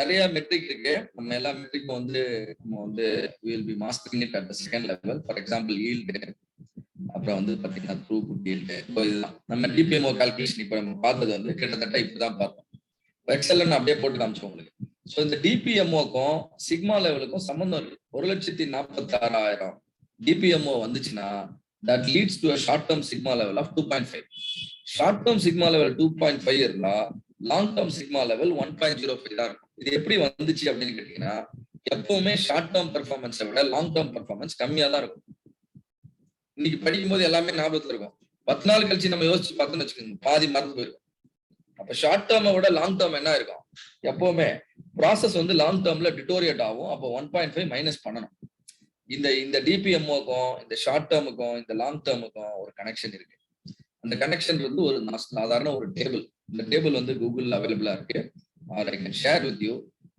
நிறைய மெட்ரிக் இருக்கு. நம்ம எல்லா மெட்ரிக்கும் வந்து நம்ம வந்து will be mastering it at the second level. For example yield, அப்புறம் வந்து பாத்தீங்கன்னா த்ரூபுட் ஈல்டு. இதுதான் நம்ம டிபிஎம்ஓ கால்குலேஷன். இப்ப நம்ம பார்த்தது வந்து கிட்டத்தட்ட இப்படிதான் பார்த்தோம். எக்ஸல் அப்படியே போட்டு காமிச்சோம் உங்களுக்கு. ஸோ இந்த டிபிஎம்ஓக்கும் சிக்மா லெவலுக்கும் சம்பந்தம் இருக்கு. 1,46,000 டிபிஎம்ஓ வந்துச்சுன்னா that leads to short term sigma level of 2.5. Short term sigma level 2.5 இருந்தா லாங் டேர்ம் சிக்மா லெவல் 1.05 தான் இருக்கும். இது எப்படி வந்துச்சு அப்படின்னு கேட்டீங்கன்னா, எப்பவுமே ஷார்ட் டேர்ம் பெர்ஃபார்மன்ஸை விட லாங் டேர்ம் பெர்ஃபார்மன்ஸ் கம்மியா தான் இருக்கும். இன்னைக்கு படிக்கும் போது எல்லாமே ஞாபகத்துல இருக்கும். 10 நாள் கழிச்சு நம்ம யோசிச்சு பார்த்தோம்னு வச்சுக்கோங்க, பாதி மறந்து போயிருக்கும். அப்ப ஷார்ட் டேர்மை விட லாங் டேர்ம் என்ன இருக்கும்? எப்பவுமே ப்ராசஸ் வந்து லாங் டேர்ம்ல டிட்டோரியேட் ஆகும். அப்போ 1.5 மைனஸ் பண்ணணும். இந்த டிபிஎம்ஓக்கும் இந்த ஷார்ட் டேர்முக்கும் இந்த லாங் டேர்முக்கும் ஒரு கனெக்ஷன் இருக்கு. அந்த கனெக்ஷன் வந்து ஒரு சாதாரண ஒரு டேபிள். இந்த டேபிள் வந்து கூகுள்ல அவைலபிளா இருக்கு. Or I can share with you.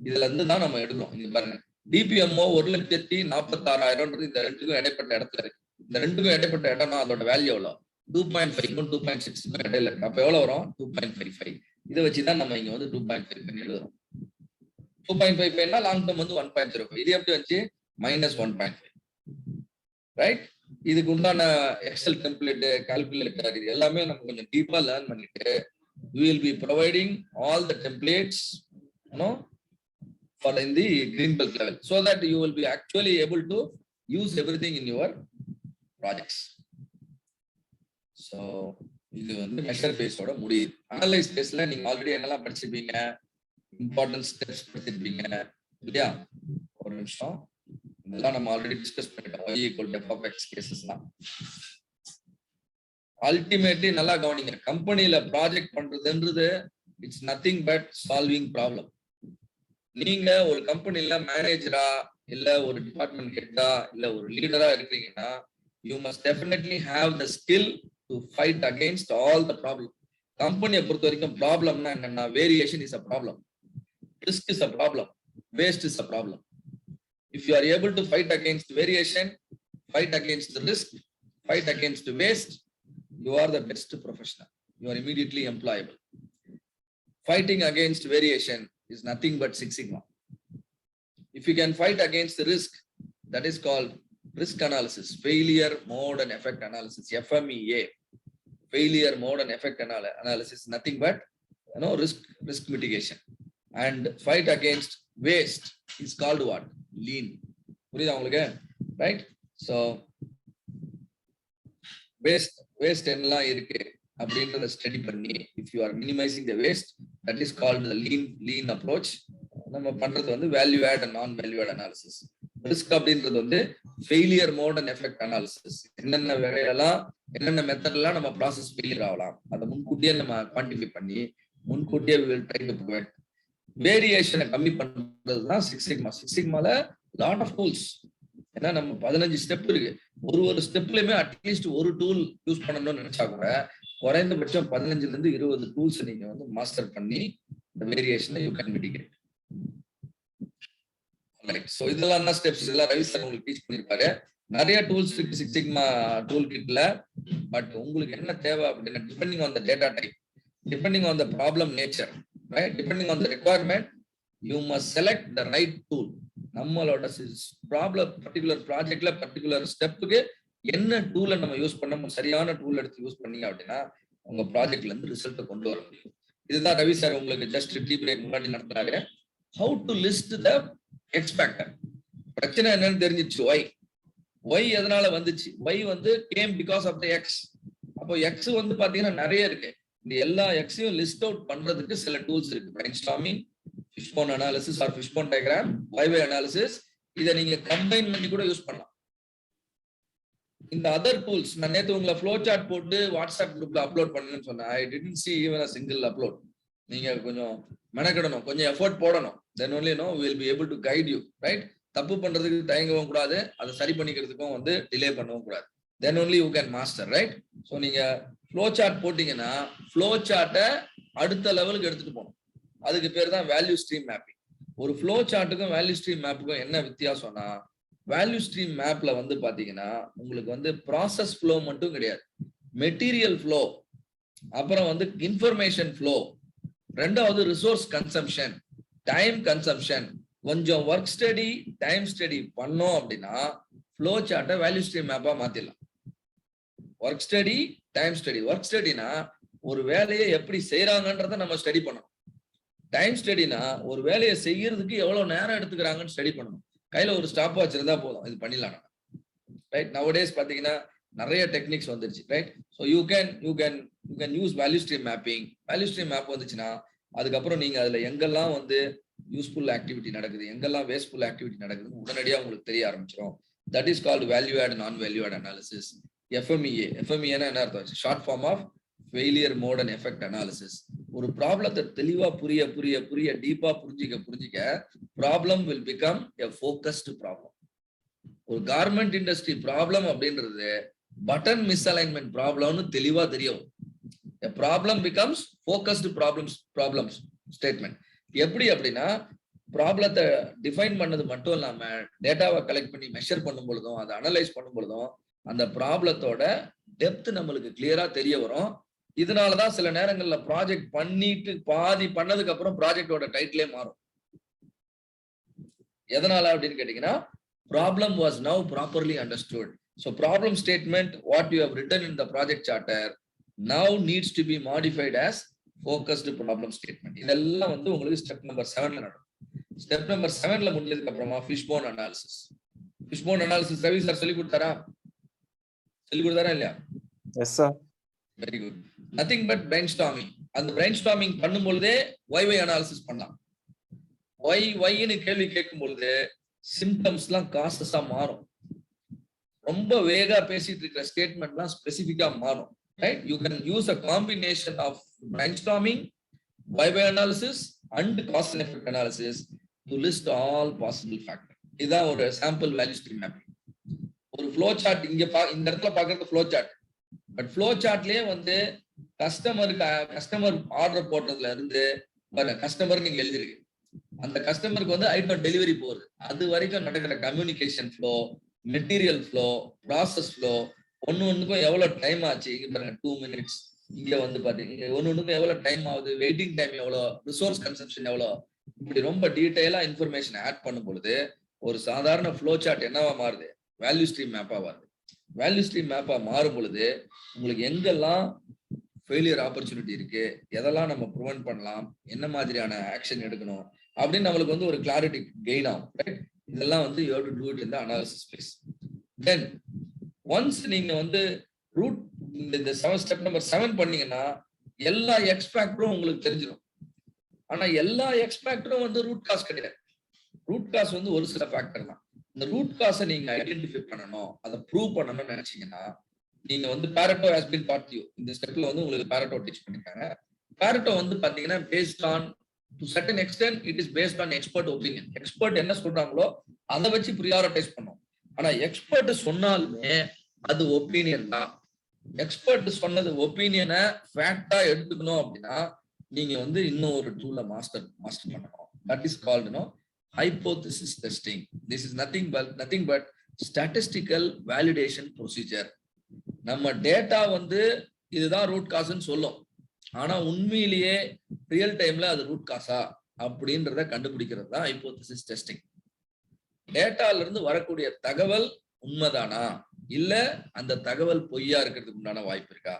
இதுல இருந்து தான் நம்ம எடுக்கணும். இங்க பாருங்க, டிபிஎம்ஓ 1,46,000 இந்த ரெண்டுக்கும் இடைப்பட்ட இடத்துல இருக்கு. இந்த ரெண்டுக்கும் இடைப்பட்ட இடம்னா அதோட வேல்யூ எவ்வளோ? 2.5 2.6 இடையில இருக்கு. அப்ப எவ்வளவு வரும்? 2.55. இதை வச்சுதான் நம்ம இங்க வந்து 2.5 எழுதுறோம். 2.55 லாங் டேர்ம் வந்து 1.05. இது எப்படி வச்சு? -1.5. ரைட். இதுக்கு உண்டான எக்ஸல் டெம்ப்ளேட், கால்குலேட்டர், இது எல்லாமே நம்ம கொஞ்சம் டீப்பா லேர்ன் பண்ணிட்டு we will be providing all the templates, you know, for in the green belt level, so that you will be actually able to use everything in your projects. So இது வந்து measure பேஸோட முடியுது. Analyse பேஸ்ல நீங்க already என்னெல்லாம் படிச்சிருப்பீங்க, important steps படிச்சிருப்பீங்க இல்லையா? ஒரு நிமிஷம், இதெல்லாம் நம்ம ஆல்ரெடி டிஸ்கஸ் பண்ணிட்டோம். y = f of x கேசஸ்லாம். அல்டிமேட்லி நல்லா கவனிங்க, கம்பெனில ப்ராஜெக்ட் பண்றதுன்றது it's nothing but solving problem. நீங்க ஒரு கம்பெனில மேனேஜரா இல்ல ஒரு டிபார்ட்மெண்ட் ஹெட்டா இல்ல ஒரு லீடரா இருக்கீங்கன்னா, you must definitely have the skill to fight against all the problem. கம்பெனியை பொறுத்த வரைக்கும் ப்ராப்ளம்னா என்னன்னா, variation is a problem, risk is a problem, waste is a problem. If you are able to fight against variation, fight against the risk, fight against waste, you are the best professional. You are immediately employable. Fighting against variation is nothing but Six Sigma. If you can fight against the risk, that is called risk analysis, failure mode and effect analysis, FMEA. Failure mode and effect analysis, nothing but risk mitigation. And fight against waste is called what? Lean. புரியுதா உங்களுக்கு? Right. So waste என்னெல்லாம் இருக்கு அப்படின்றத study பண்ணி, if you are minimizing the waste, that is called the lean approach. நம்ம பண்றது வந்து value add and non value add analysis. Risk அப்படின்றது வந்து failure mode and effect analysis. என்னென்ன வகையெல்லாம், என்னென்ன மெத்தட்லாம் நம்ம ப்ராசஸ் ஃபெயிலியர் ஆகலாம், அதை முன்கூட்டியே நம்ம குவான்டிஃபை பண்ணி முன்கூட்டியே ட்ரை டு ப்ரிவென்ட். வேரியேஷனை கம்மி பண்றதுதான் சிக்ஸ் சிக்மா. சிக்ஸ் சிக்மால லாட் ஆஃப் டூல்ஸ். ஏன்னா நம்ம 15 ஸ்டெப் இருக்கு. ஒரு ஸ்டெப்லயுமே அட்லீஸ்ட் ஒரு டூல் யூஸ் பண்ணணும்னு நினைச்சா கூட குறைந்தபட்சம் 15ல இருந்து 20 டூல்ஸ் நீங்க வந்து மாஸ்டர் பண்ணி இந்த வேரியேஷனை யூ கேன் மிட்டிகேட். ஸோ இதெல்லாம் தான் ஸ்டெப்ஸ். இதெல்லாம் ரவி சார் உங்களுக்கு டீச் பண்ணிருப்பாரு. நிறைய டூல்ஸ் இருக்கு சிக்ஸ் சிக்மா டூல் கிட்ல. பட் உங்களுக்கு என்ன தேவை அப்படின்னா, depending on the data type, depending on the problem nature, right, depending on the requirement, you must select the right tool. நம்மளோட ப்ராப்ளம் பர்டிகுலர் ப்ராஜெக்ட்ல பர்டிகுலர் ஸ்டெப்புக்கு என்ன டூலை நம்ம யூஸ் பண்ண, சரியான டூல் எடுத்து யூஸ் பண்ணீங்க அப்படின்னா உங்க ப்ராஜெக்ட்ல இருந்து ரிசல்ட்டை கொண்டு வர முடியும். இதுதான் ரவி சார் உங்களுக்கு ஜஸ்ட் டீ பிரேக் முன்னாடி நடத்துறாரு. How to list the X factor. பிரச்சனை என்னன்னு தெரிஞ்சிச்சு. ஒய் எதனால வந்துச்சு? ஒய் வந்து came because of the X. அப்போ எக்ஸ் வந்து பாத்தீங்கன்னா நிறைய இருக்கு. இந்த எல்லா எக்ஸையும் லிஸ்ட் அவுட் பண்றதுக்கு சில டூல்ஸ் இருக்கு. Brainstorming, fishbone analysis or fishbone diagram, Y analysis. இதை நீங்க கம்பைன் பண்ணி கூட யூஸ் பண்ணலாம். இந்த அதர் டூல்ஸ், நான் நேற்று உங்களை ஃப்ளோ சார்ட் போட்டு வாட்ஸ்அப் குரூப்ல அப்லோட் பண்ணுன்னு சொன்னேன். I didn't see even a single upload. நீங்க கொஞ்சம் மெனக்கிடணும், கொஞ்சம் எஃபோர்ட் போடணும். then only we will be able to guide you, right? தப்பு பண்றதுக்கு தயங்கவும் கூடாது, அதை சரி பண்ணிக்கிறதுக்கும் வந்து டிலே பண்ணவும் கூடாது. then only you can master, right? So நீங்க ஃப்ளோ சார்ட் போட்டீங்கன்னா ஃப்ளோ சார்ட்டை அடுத்த லெவலுக்கு எடுத்துட்டு போகணும். அதுக்கு பேர் தான் வேல்யூ ஸ்ட்ரீம் மேப்பிங். ஒரு ஃப்ளோ சார்ட்டுக்கும் வேல்யூ ஸ்ட்ரீம் மேப்புக்கும் என்ன வித்தியாசம்னா, வேல்யூ ஸ்ட்ரீம் மேப்ல வந்து பாத்தீங்கன்னா உங்களுக்கு வந்து ப்ராசஸ் ஃப்ளோ மட்டும் கிடையாது, மெட்டீரியல் ஃப்ளோ, அப்புறம் வந்து இன்ஃபர்மேஷன் ஃப்ளோ, ரெண்டாவது ரிசோர்ஸ் கன்சம்ஷன், டைம் கன்சம்ஷன். கொஞ்சம் ஒர்க் ஸ்டடி டைம் ஸ்டடி பண்ணோம் அப்படின்னா ஃப்ளோ சார்ட்டை வேல்யூ ஸ்ட்ரீம் மேப்பா மாத்திடலாம். Work study time study. ஒர்க் ஸ்டடினா ஒரு வேலையை எப்படி செய்யறாங்கன்றத நம்ம ஸ்டடி பண்ணணும். டைம் ஸ்டடினா ஒரு வேலையை செய்யறதுக்கு எவ்வளவு நேரம் எடுத்துக்கிறாங்கன்னு ஸ்டடி பண்ணணும். கையில ஒரு ஸ்டாப் வாட்ச் இருந்தா போதும், இது பண்ணிடலாம். ரைட், நவடேஸ் பாத்தீங்கன்னா நிறைய டெக்னிக்ஸ் வந்துருச்சு. Right, so you can use value stream mapping. Value stream map வந்துச்சுன்னா அதுக்கப்புறம் நீங்க அதுல எங்கெல்லாம் வந்து யூஸ்ஃபுல் ஆக்டிவிட்டி நடக்குது, எங்கெல்லாம் வேஸ்ட்ஃபுல் ஆக்டிவிட்டி நடக்குதுன்னு உடனடியாக உங்களுக்கு தெரிய ஆரம்பிச்சிடும். That is called value add non value add analysis. எஃப்எம்இஏனா என்ன அர்த்தம்? Short form of failure mode and effect analysis. ஒரு ப்ராப்ளத்தை தெளிவா புரிய டீப்பா புரிஞ்சிக்க problem will become a focused problem. ஒரு கார்மெண்ட் இண்டஸ்ட்ரி ப்ராப்ளம் அப்படின்றது பட்டன் மிஸ்அலைன்மெண்ட் ப்ராப்ளம்னு தெளிவா தெரியும். A problem becomes focused problems statement. எப்படி அப்படின்னா ப்ராப்ளத்தை டிஃபைன் பண்ணது மட்டும் இல்லாம டேட்டாவை கலெக்ட் பண்ணி மெஷர் பண்ணும் பொழுதும் அதை அனலைஸ் பண்ணும் பொழுதும் அந்த ப்ராப்ளத்தோட டெப்த் நம்மளுக்கு கிளியரா தெரிய வரும். இதனாலதான் சில நேரங்கள்ல ப்ராஜெக்ட் பண்ணிட்டு பாதி பண்ணதுக்கு அப்புறம் ப்ராஜெக்டோட டைட்டிலே மாறும். எதனால அப்படின்னு கேட்டீங்கன்னா problem was now properly understood. So problem statement what you have written in the project charter now needs to be modified as focused problem statement. இதெல்லாம் வந்து உங்களுக்கு ஸ்டெப் நம்பர் 7ல நடக்கும். ஸ்டெப் நம்பர் 7ல முடிஞ்சதுக்கு அப்புறமா fishbone analysis. Fishbone analysis Ravi sir சொல்லி கொடுத்தாரா இல்லையா? Yes sir. Very good. Nothing but brainstorming. அந்த பிரைன்ஸ்டார்மிங் பண்ணும் பொழுதே ஒய் அனாலிசிஸ் பண்ணலாம். ஒய்ன்னு கேள்வி கேட்கும் பொழுது சிம்டம்ஸ்லாம் காசஸா மாறும். ரொம்ப வேகா பேசிட்டு இருக்கிற ஸ்டேட்மெண்ட்லாம் ஸ்பெசிபிக்கா மாறும். Right? You can use a combination of brainstorming, why analysis, and cause and effect analysis to list all possible factors. இதான் ஒரு சாம்பிள் வேல்யூ ஸ்ட்ரீம் மேப்பிங். ஒரு ஃப்ளோ சார்ட் இந்த இடத்துல பாக்குறது ஃப்ளோ சார்ட். பட் ஃப்ளோ சார்ட்லயே வந்து கஸ்டமர் ஆர்டர் போட்டதுல இருந்து customer நீங்க எழுதிருக்கு. அந்த கஸ்டமருக்கு வந்து ஐட்டம் டெலிவரி போகுது, அது வரைக்கும் நடக்கிற communication flow, material flow, process flow, ஒன்னுக்கும் எவ்வளவு டைம் ஆச்சு, இங்க பாருங்க 2 minutes. இங்க வந்து பாத்தீங்க ஒன்னுக்கும் எவ்வளவு டைம் ஆகுது, வெயிட்டிங் டைம் எவ்வளவு, ரிசோர்ஸ் கன்சம்ஷன் எவ்வளவு, இப்படி ரொம்ப டீடைலா இன்ஃபர்மேஷன் ஆட் பண்ணும் பொழுது ஒரு சாதாரண ஃப்ளோ சார்ட் என்னவா மாறுது? வேல்யூ ஸ்ட்ரீம் மேப்பா மாறுது. வேல்யூ ஸ்ட்ரீம் மேப்பா மாறும் பொழுது உங்களுக்கு எங்கெல்லாம் ஃபெயிலியர் ஆப்பர்ச்சுனிட்டி இருக்கு, எதெல்லாம் நம்ம ப்ரிவென்ட் பண்ணலாம், என்ன மாதிரியான ஆக்ஷன் எடுக்கணும் அப்படின்னு நம்மளுக்கு வந்து ஒரு கிளாரிட்டி கெயின் ஆகும். ரைட், இதெல்லாம் வந்து you have to do it in the analysis phase. Then once நீங்க வந்து ரூட் இந்த ஸ்டெப் நம்பர் 7 பண்ணீங்கன்னா எல்லா எக்ஸ்பேக்டரும் உங்களுக்கு தெரிஞ்சிடும். ஆனா எல்லா எக்ஸ்பேக்டரும் வந்து ரூட் காஸ் கிடையாது. ரூட் காஸ் வந்து ஒரு சில ஃபேக்டர் தான். இந்த ரூட் காஸை நீங்க ஐடென்டிஃபை பண்ணணும், அதை ப்ரூவ் பண்ணணும்னு நினைச்சீங்கன்னா நீங்க வந்து பாரட்டோ ஹஸ் பீன் டாட் யூ. இந்த ஸ்டெப்ல வந்து உங்களுக்கு பாரட்டோ டீச் பண்ணிருக்காங்க. பாரட்டோ வந்து பாத்தீங்கன்னா based on to certain extent it is based on expert opinion. Expert என்ன சொல்றாங்களோ அதை வச்சு ப்ரியாரிட்டைஸ் பண்ணும். ஆனா எக்ஸ்பர்ட் சொன்னாலுமே அது ஒப்பீனியன் தான். எக்ஸ்பர்ட் சொன்னது ஒப்பீனியனை ஃபேக்டா எடுத்துக்கணும் அப்படின்னா நீங்க வந்து இன்னும் ஒரு டூல மாஸ்டர் பண்ணணும். That is called hypothesis testing. This is nothing but statistical validation procedure. நம்ம டேட்டா வந்து இதுதான் ரூட் காஸ்ன்னு சொல்லும், ஆனா உண்மையிலேயே ரியல் டைம்ல அது ரூட் காசா அப்படின்றத கண்டுபிடிக்கிறது தான் ஹைபோதசிஸ் டெஸ்டிங். டேட்டால இருந்து வரக்கூடிய தகவல் உண்மைதானா, இல்ல அந்த தகவல் பொய்யா இருக்கிறதுக்கு உண்டான வாய்ப்பு இருக்கா?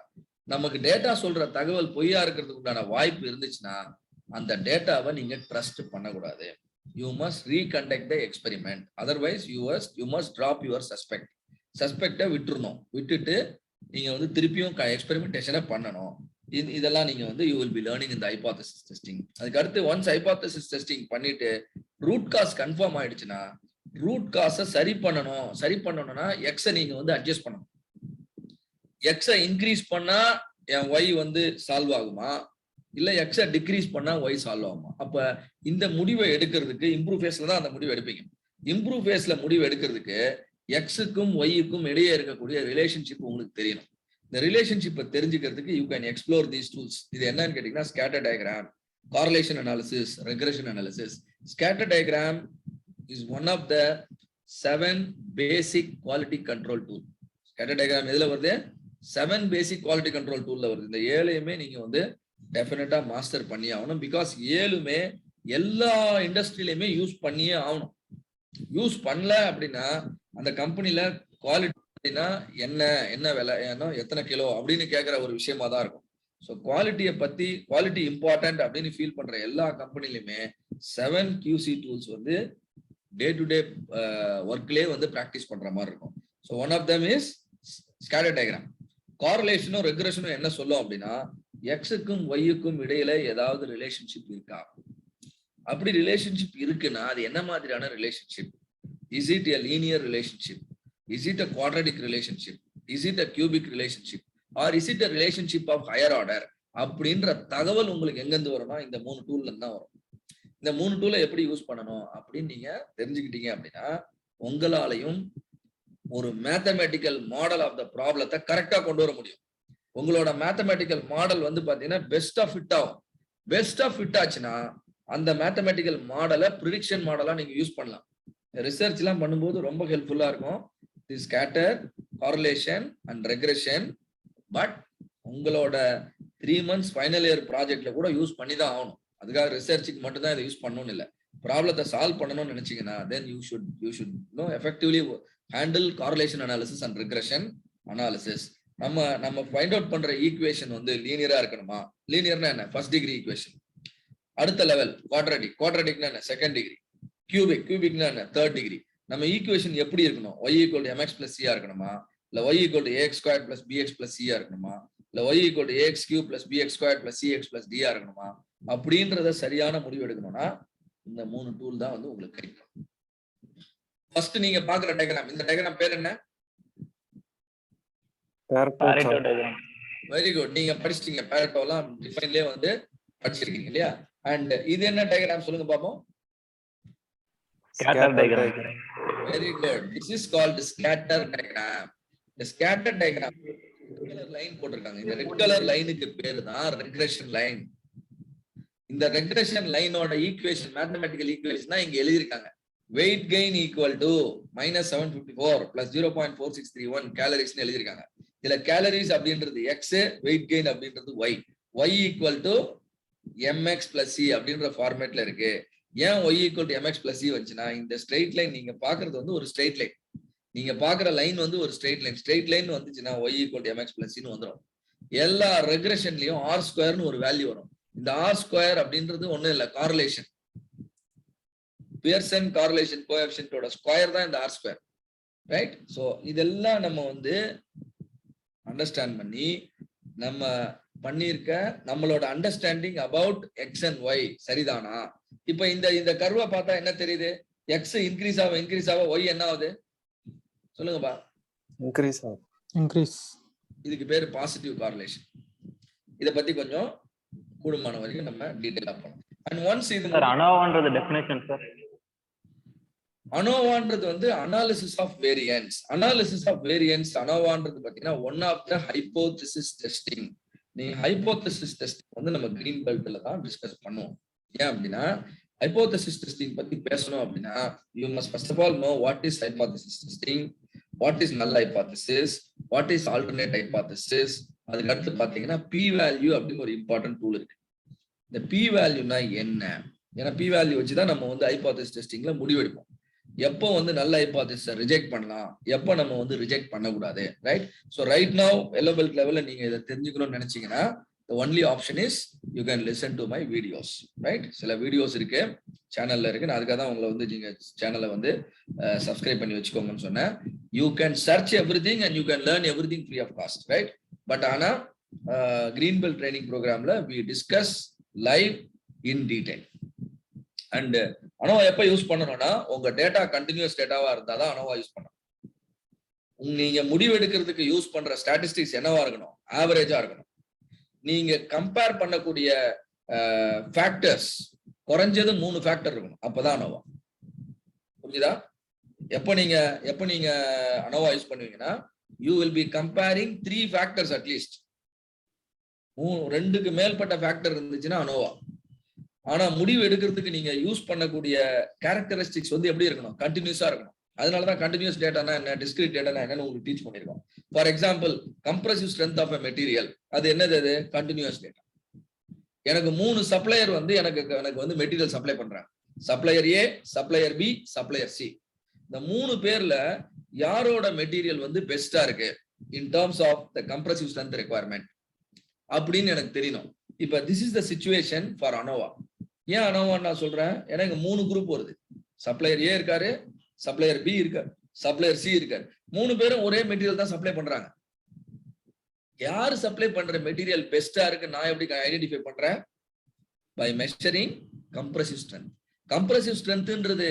நமக்கு டேட்டா சொல்ற தகவல் பொய்யா இருக்கிறதுக்கு உண்டான வாய்ப்பு இருந்துச்சுன்னா அந்த டேட்டாவை நீங்க ட்ரஸ்ட் பண்ணக்கூடாது. You must reconduct the experiment. Otherwise, you must drop your suspect. Suspect விட்டுறணும். விட்டுட்டு நீங்க வந்து திருப்பியும் எக்ஸ்பெரிமெண்டேஷனை பண்ணணும். இதெல்லாம் நீங்க வந்து you will be learning in the hypothesis testing. அதுக்கு அடுத்து ஒன்ஸ் hypothesis testing பண்ணிட்டு ரூட் காஸ் கன்ஃபார்ம் ஆயிடுச்சுன்னா ரூட் காஸை சரி பண்ணணும்னா எக்ஸை நீங்க வந்து அட்ஜஸ்ட் பண்ணணும். எக்ஸை இன்க்ரீஸ் பண்ணா என் ஒய் வந்து சால்வ் ஆகுமா, இல்ல எக்ஸை டிக்ரீஸ் பண்ணா ஒய் சால்வ் ஆகுமா? அப்ப இந்த முடிவை எடுக்கிறதுக்கு இம்ப்ரூவ் ஃபேஸ்ல தான் அந்த முடிவை எடுப்பீங்க. இம்ப்ரூவ் ஃபேஸ்ல முடிவு எடுக்கிறதுக்கு எக்ஸுக்கும் ஒய்க்கும் இடையே இருக்கக்கூடிய ரிலேஷன்ஷிப் உங்களுக்கு தெரியணும். இந்த ரிலேஷன்ஷிப்பை தெரிஞ்சுக்கிறதுக்கு you can explore these tools. இது என்னன்னு கேட்டீங்கன்னா scatter diagram, correlation analysis, regression analysis. Scatter diagram is one of the 7 basic quality control tool. Scatter diagram எதுல வருது? 7 பேசிக் குவாலிட்டி கண்ட்ரோல் டூல்ல வருது. இந்த 7ஐயுமே நீங்க வந்து டெஃபினட்டா மாஸ்டர் பண்ணி ஆகணும். பிகாஸ் 7மே எல்லா இண்டஸ்ட்ரியிலுமே யூஸ் பண்ணியே ஆகணும். யூஸ் பண்ணல அப்படின்னா அந்த கம்பெனில குவாலிட்டினா என்ன விலை, எத்தனை கிலோ அப்படின்னு கேட்கிற ஒரு விஷயமா தான் இருக்கும். ஸோ குவாலிட்டியை பத்தி, குவாலிட்டி இம்பார்ட்டன்ட் அப்படின்னு ஃபீல் பண்ற எல்லா கம்பெனிலுமே 7 QC டூல்ஸ் வந்து டே டு டே ஒர்க்லேயே வந்து ப்ராக்டிஸ் பண்ற மாதிரி இருக்கும். So one of them is scatter diagram. கார்லேஷனும் ரெக்ரெஷனும் என்ன சொல்லும் அப்படின்னா, எக்ஸுக்கும் ஒய்யுக்கும் இடையில ஏதாவது ரிலேஷன்ஷிப் இருக்கா, அப்படி ரிலேஷன்ஷிப் இருக்குன்னா அது என்ன மாதிரியான ரிலேஷன்ஷிப்? Is it a linear relationship, is it a quadratic relationship, is it a cubic relationship, or is it a relationship of higher order அப்படின்ற தகவல் உங்களுக்கு எங்கிருந்து வரும்னா இந்த 3 டூல்ல இருந்து தான் வரும். இந்த 3 டூலை எப்படி யூஸ் பண்ணணும் அப்படின்னு நீங்க தெரிஞ்சுக்கிட்டீங்க அப்படின்னா உங்களாலையும் ஒரு மேத்தமேட்டிக்கல் மாடல் ஆஃப் த ப்ராப்ளத்தை கரெக்டா கொண்டு வர முடியும். உங்களோட மேத்தமேட்டிக்கல் மாடல் வந்து பாத்தீங்கன்னா பெஸ்ட் ஆஃப் ஃபிட் ஆகும். பெஸ்ட் ஆஃப் ஃபிட் ஆச்சுன்னா அந்த மேத்தமேட்டிக்கல் மாடலை ப்ரிடிக்ஷன் மாடலா நீங்க யூஸ் பண்ணலாம். ரிசர்ச் எல்லாம் பண்ணும்போது ரொம்ப ஹெல்ப்ஃபுல்லா இருக்கும். The scatter, correlation and regression. But உங்களோட 3 months ஃபைனல் இயர் ப்ராஜெக்ட்ல கூட யூஸ் பண்ணி தான் ஆகணும். அதுக்காக ரிசர்ச்சுக்கு மட்டும் தான் இதை யூஸ் பண்ணணும்னு இல்லை. ப்ராப்ளத்தை சால்வ் பண்ணணும்னு நினைச்சீங்கன்னா then you should know effectively handle correlation analysis and regression analysis. நம்ம ஃபைண்ட் அவுட் பண்ற ஈக்குவேஷன் வந்து லீனியரா இருக்கணுமா? லீனியர்னா என்ன? First degree equation. அடுத்த லெவல் குவாட்ரடிக்னா என்ன? Second degree. கியூபிக்னா என்ன? Third degree. நம்ம ஈக்குவேஷன் எப்படி இருக்கணும்? y = mx + c இருக்கணுமா, இல்ல y = ax² + bx + c இருக்கணுமா, இல்ல y = ax³ + bx² + cx + d இருக்கணுமா? அப்படின்றத சரியான முடிவு எடுக்கணும்னா இந்த 3 டூல் தான் வந்து உங்களுக்கு கிடைக்கும். ஃபர்ஸ்ட் நீங்க பாக்குற டயகிராம், இந்த டயகிராம் பேர் என்ன? பாரெட்டோ டயகிராம். Very good. நீங்க படிச்சிட்டீங்க. பாரெட்டோலாம் டிஃபைன்லயே வந்து படிச்சிருக்கீங்க இல்லையா? அண்ட் இது என்ன டயகிராம் சொல்லுங்க பாப்போம். Scatter diagram. Very good. This is called scatter diagram. The scatter diagram red colour line போட்டிருக்காங்க. இந்த ரெட் கலர் லைனுக்கு பேரு தான் ரெக்ரெஷன் லைன். இந்த ரெக்ரெஷன் லைனோட ஈக்குவேஷன், மேத்தமேட்டிக்கல் ஈக்குவேஷன் தான் இங்க எழுதிருக்காங்க. weight gain equal to -754 + 0.4631 calories எழுதிருக்காங்க. இதுல கேலரிஸ் அப்படின்றது x, weight gain அப்படின்றது y. y = mx + c அப்படின்ற ஃபார்மேட்ல இருக்கு. ஏன் y = mx + c வந்துச்சுன்னா இந்த ஸ்ட்ரெயிட் லைன் நீங்க பாக்குறது வந்து ஒரு ஸ்ட்ரெயிட் லைன். நீங்க பாக்குற லைன் வந்து ஒரு ஸ்ட்ரெயிட் லைன். ஸ்ட்ரெயிட் லைன் வந்துச்சுன்னா y = mx + c ன்னு வந்துரும். எல்லா ரெக்ரெஷன்லயும் r² ன்னு ஒரு வேல்யூ வரும். இந்த r² அப்படின்றது ஒண்ணும் இல்ல, கார்லேஷன். பியர்சன் கார்லேஷன் கோஎஃபிஷியன்ட்டோட ஸ்கொயர் தான் இந்த r². ரைட்? சோ இதெல்லாம் நம்ம வந்து அண்டர்ஸ்டாண்ட் பண்ணி நம்ம பண்ணிருக்க நம்மளோட understanding about x and y சரிதானா? இப்ப இந்த கர்வை பார்த்தா என்ன தெரியுது? x இன்க்ரீஸ் ஆக y என்ன ஆகுது சொல்லுங்கப்பா? இன்க்ரீஸ். இதுக்கு பேரு பாசிட்டிவ் கார்லேஷன். இத பத்தி கொஞ்சம் கூடுமான வரைக்கும் நம்ம டீடைலா போலாம். அண்ட் ஒன்ஸ் இது சார் அனோவான்றது டெஃபினிஷன் சார். அனோவான்றது வந்து அனாலிசிஸ் ஆஃப் வேரியன்ஸ். அனோவான்றது பாத்தீங்கன்னா one of the hypothesis testing. நீங்க ஹைபோதசிஸ் டெஸ்டிங் வந்து நம்ம கிரீன் பெல்ட்ல தான் டிஸ்கஸ் பண்ணுவோம். ஏன் அப்படின்னா ஹைபோதசிஸ் டெஸ்டிங் பத்தி பேசணும் அப்படின்னா you must first of all know what is hypothesis testing, what is null hypothesis, what is alternate hypothesis. அதுக்கு அடுத்து பாத்தீங்கன்னா பி வேல்யூ அப்படின்னு ஒரு இம்பார்ட்டன்ட் டூல் இருக்கு. இந்த பி வேல்யூனா என்ன? ஏன்னா பி வேல்யூ வச்சுதான் நம்ம வந்து ஹைபோதசிஸ் டெஸ்டிங்ல முடிவெடுப்போம். எப்போ வந்து நல்ல ஹைபோதசிஸை ரிஜெக்ட் பண்ணலாம், எப்போ நம்ம வந்து ரிஜெக்ட் பண்ணக்கூடாது. Right? So right now yellow belt லெவல்ல நீங்க இதை தெரிஞ்சுக்கணும்னு நினைச்சீங்கன்னா the only option is you can listen to my videos. Right? சில வீடியோஸ் இருக்கு, சேனல்ல இருக்கு. நான் அதுக்காக தான் உங்களை வந்து நீங்க சேனலை வந்து சப்ஸ்கிரைப் பண்ணி வச்சுக்கோங்கன்னு சொன்னேன். You can search everything and you can learn everything free of cost. Right? But ஆனா கிரீன் பெல்ட் ட்ரைனிங் ப்ரோக்ராம்ல we discuss live in detail. And ANOVA எப்ப யூஸ் பண்ணணும்னா உங்க டேட்டா கண்டினியூஸ் டேட்டாவா இருந்தாதான் அனோவா யூஸ் பண்ணணும். நீங்க முடிவு எடுக்கிறதுக்கு யூஸ் பண்ற ஸ்டாட்டிஸ்டிக்ஸ் என்னவா இருக்கணும்? ஆவரேஜா இருக்கணும். நீங்க கம்பேர் பண்ணக்கூடிய ஃபேக்டர்ஸ் குறைஞ்சது 3 ஃபேக்டர் இருக்கணும். அப்பதான் அனோவா. புரிஞ்சுதா? எப்ப நீங்க அனோவா யூஸ் பண்ணுவீங்கன்னா you will be comparing 3 factors at least. 2க்கு மேற்பட்ட ஃபேக்டர் இருந்துச்சுன்னா அனோவா. ஆனா முடிவு எடுக்கிறதுக்கு நீங்க யூஸ் பண்ணக்கூடிய கேரக்டரிஸ்டிக்ஸ் வந்து எப்படி இருக்கணும்? கண்டினியூஸா இருக்கணும். அதனாலதான் கண்டினியூஸ் டேட்டானா என்ன, டிஸ்கிரீட் டேட்டானா என்னன்னு உங்களுக்கு டீச் பண்ணிருக்கோம். For example compressive strength of a material, அது என்னது? அது கண்டினியூஸ் டேட்டா. எனக்கு 3 சப்ளையர் வந்து எனக்கு வந்து மெட்டீரியல் சப்ளை பண்றாங்க. Supplier A, supplier B, supplier C. இந்த 3 பேர்ல யாரோட மெட்டீரியல் வந்து பெஸ்டா இருக்கு in terms of the compressive strength requirement அப்படின்னு எனக்கு தெரியணும். இப்ப this is the situation for ANOVA. ஏன் அனோவா நான் சொல்றேன்? ஏன்னா இங்க 3 குரூப் வருது. சப்ளையர் ஏ இருக்காரு, சப்ளையர் பி இருக்காரு, சப்ளையர் சி இருக்காரு. 3 பேரும் ஒரே மெட்டீரியல் தான் சப்ளை பண்றாங்க. யாரு சப்ளை பண்ற மெட்டீரியல் பெஸ்டா இருக்கு நான் எப்படி ஐடென்டிஃபை பண்றேன்? By measuring compressive strength. Compressive ஸ்ட்ரென்த்ன்றது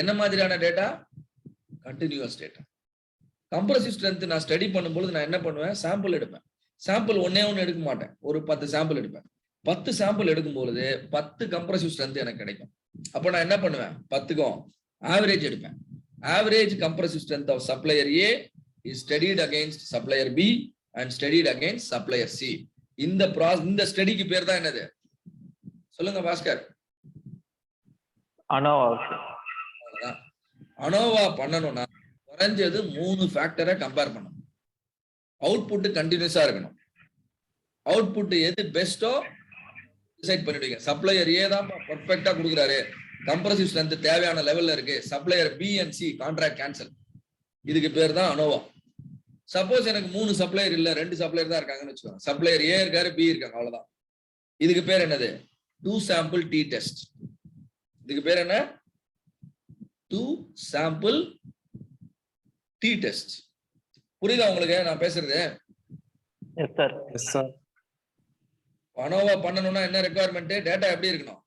என்ன மாதிரியான data? Continuous data. Compressive strength நான் ஸ்டடி பண்ணும்போது நான் என்ன பண்ணுவேன்? சாம்பிள் எடுப்பேன். சாம்பிள் ஒன்னே எடுக்க மாட்டேன், ஒரு 10 சாம்பிள் எடுப்பேன். 10 சாம்பிள் எடுக்கும்போது 10 கம்ப்ரசிவ் ஸ்ட்ரென்த் எனக்கு கிடைக்கும். அப்போ நான் என்ன பண்ணுவேன்? 10க்கும் ஆவரேஜ் எடுப்பேன். Average compressive strength of supplier A is studied against supplier B and studied against supplier C. இந்த ஸ்டடிக்கு பேர் தான் என்னது? சொல்லுங்க பாஸ்கர். அனோவா. அனோவா பண்ணணும்னா குறைஞ்சது 3 ஃபேக்டரை கம்பேர் பண்ணணும். அவுட்புட் கண்டினியூஸா இருக்கணும். அவுட்புட் எது பெஸ்டோ டிசைட் பண்ணிடுவீங்க. சப்ளையர் ஏ தான் பர்ஃபெக்ட்டா கொடுக்குறாரு, கம்ப்ரசிவ் ஸ்ட்ரென்த் தேவையான லெவல்ல இருக்கு, supplier B and C contract cancel. இதுக்கு பேர் தான் அனோவா. சப்போஸ் எனக்கு 3 சப்ளையர் இல்ல, 2 சப்ளையர் தான் இருக்காங்கன்னு வச்சுக்கோங்க. சப்ளையர் ஏ இருக்காரு, பி இருக்காங்க, அவ்வளவுதான். இதுக்கு பேர் என்னது? 2 சாம்பிள் டி டெஸ்ட். இதுக்கு பேர் என்ன? 2 சாம்பிள் டி டெஸ்ட். புரியுதா உங்களுக்கு நான் பேசுறது? Yes sir. Yes sir. ANOVA பண்ணணும்னா என்ன ரெக்குவயர்மெண்ட்? டேட்டா எப்படி இருக்கணும்?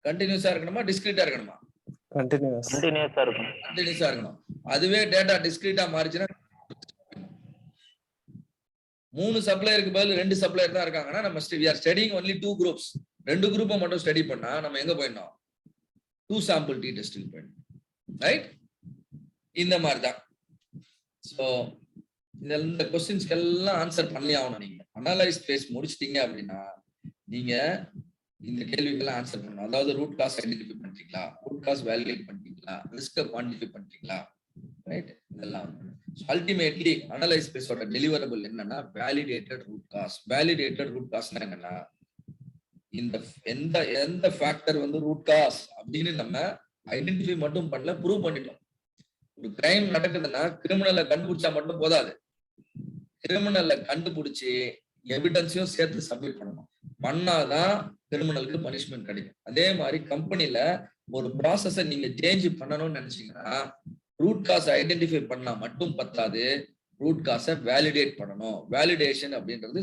கண்டினியூஸா இருக்கணுமா, டிஸ்கிரீட்டா இருக்கணுமா? கண்டினியூஸா இருக்கணும். கண்டினியூஸா இருக்கணும். அதுவே டேட்டா டிஸ்கிரீட்டா மாறிச்சுன்னா 3 சப்ளையருக்கு பதில் 2 சப்ளையர் தான் இருக்காங்கன்னா நம்ம we are studying only 2 groups. 2 குரூப்பை மட்டும் ஸ்டடி பண்ணா நம்ம எங்க போயிடணும்? 2 சாம்பிள் டி டெஸ்டிங் போயிடணும். ரைட்? இந்த மாதிரி தான். ஸோ இந்த கொஸ்டின்ஸ்க்கு எல்லாம் ஆன்சர் பண்ணி ஆகணும். நீங்க அனலைஸ் பேஸ் முடிச்சிட்டீங்க அப்படின்னா நீங்க இந்த கேள்விக்கெல்லாம் ஆன்சர் பண்ணணும். அதாவது ரூட் காஸ் ஐடென்டிஃபை பண்றீங்களா, ரூட் காஸ் வேலிடேட் பண்றீங்களா, ரிஸ்கை குவான்டிஃபை பண்றீங்களா, ரைட்? இதெல்லாம் அல்டிமேட்லி அனலைஸ் பேஸோட டெலிவரபிள் என்னன்னா validated root cause. Validated root காஸ்னா என்னன்னா இந்த எந்த ஃபேக்டர் வந்து ரூட் காஸ் அப்படின்னு நம்ம ஐடென்டிஃபை மட்டும் பண்ணல, ப்ரூவ் பண்ணிட்டோம். ஒரு கிரைம் நடக்குதுன்னா கிரிமினலை கண்டுபிடிச்சா மட்டும் போதாது, கிரிமினலை கண்டுபிடிச்சு எவிடன்ஸையும் சேர்த்து சப்மிட் பண்ணணும். பண்ணாதான் கிரிமினலுக்கு பனிஷ்மெண்ட் கிடைக்கும். அதே மாதிரி கம்பெனில ஒரு ப்ராசஸை நீங்க சேஞ்ச் பண்ணணும்னு நினைச்சீங்கன்னா ரூட் காஸ் ஐடென்டிஃபை பண்ணா மட்டும் பத்தாது, ரூட் காஸை வேலிடேட் பண்ணணும். வேலிடேஷன் அப்படின்றது